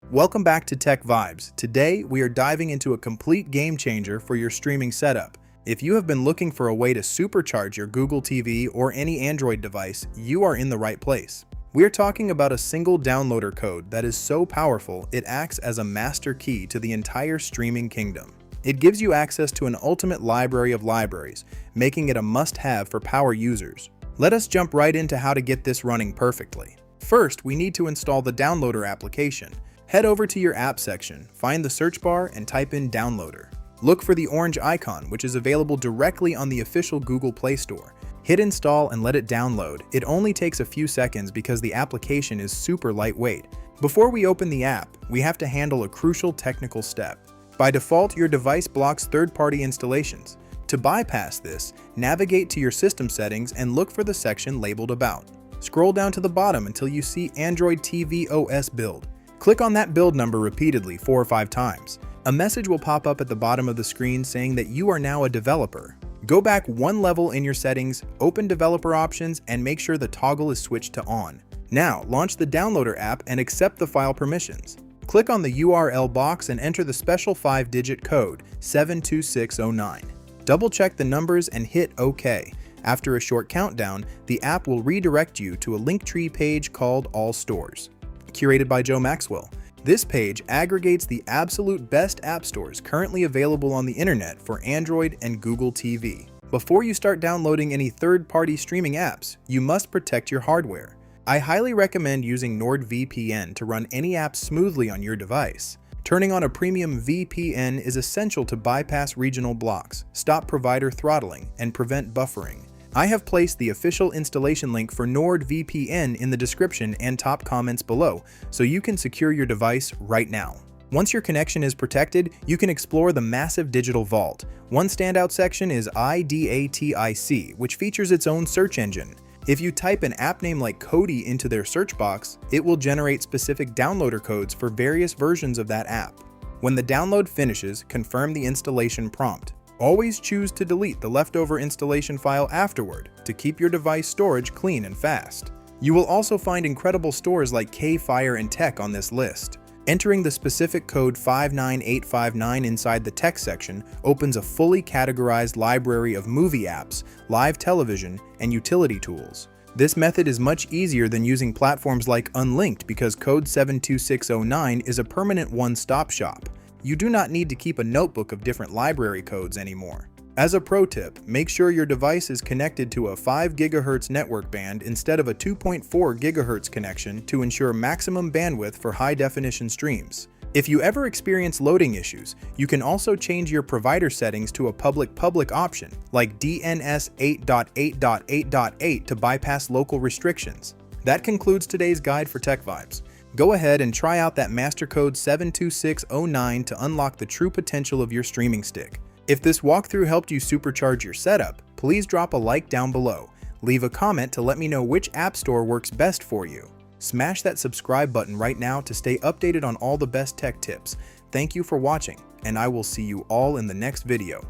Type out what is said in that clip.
Welcome back to TechVibes. Today, we are diving into a complete game changer for your streaming setup. If you have been looking for a way to supercharge your Google TV or any Android device, you are in the right place. We're talking about a single downloader code that is so powerful it acts as a master key to the entire streaming kingdom. It gives you access to an ultimate library of libraries, making it a must-have for power users. Let us jump right into how to get this running perfectly. First, we need to install the downloader application. Head over to your app section, find the search bar, and type in Downloader. Look for the orange icon, which is available directly on the official Google Play Store. Hit install and let it download. It only takes a few seconds because the application is super lightweight. Before we open the app, we have to handle a crucial technical step. By default, your device blocks third-party installations. To bypass this, navigate to your system settings and look for the section labeled About. Scroll down to the bottom until you see Android TV OS Build. Click on that build number repeatedly 4 or 5 times. A message will pop up at the bottom of the screen saying that you are now a developer. Go back one level in your settings, open developer options, and make sure the toggle is switched to on. Now, launch the downloader app and accept the file permissions. Click on the URL box and enter the special 5-digit code 72609. Double-check the numbers and hit OK. After a short countdown, the app will redirect you to a Linktree page called All Stores, curated by Joe Maxwell. This page aggregates the absolute best app stores currently available on the internet for Android and Google TV. Before you start downloading any third-party streaming apps, you must protect your hardware. I highly recommend using NordVPN to run any app smoothly on your device. Turning on a premium VPN is essential to bypass regional blocks, stop provider throttling, and prevent buffering. I have placed the official installation link for NordVPN in the description and top comments below, so you can secure your device right now. Once your connection is protected, you can explore the massive digital vault. One standout section is IDATIC, which features its own search engine. If you type an app name like Kodi into their search box, it will generate specific downloader codes for various versions of that app. When the download finishes, confirm the installation prompt. Always choose to delete the leftover installation file afterward to keep your device storage clean and fast. You will also find incredible stores like K-Fire and Tech on this list. Entering the specific code 59859 inside the Tech section opens a fully categorized library of movie apps, live television, and utility tools. This method is much easier than using platforms like Unlinked because code 72609 is a permanent one-stop shop. You do not need to keep a notebook of different library codes anymore. As a pro tip, make sure your device is connected to a 5 GHz network band instead of a 2.4 GHz connection to ensure maximum bandwidth for high-definition streams. If you ever experience loading issues, you can also change your provider settings to a public option, like DNS 8.8.8.8 to bypass local restrictions. That concludes today's guide for TechVibes. Go ahead and try out that master code 72609 to unlock the true potential of your streaming stick. If this walkthrough helped you supercharge your setup, please drop a like down below. Leave a comment to let me know which app store works best for you. Smash that subscribe button right now to stay updated on all the best tech tips. Thank you for watching, and I will see you all in the next video.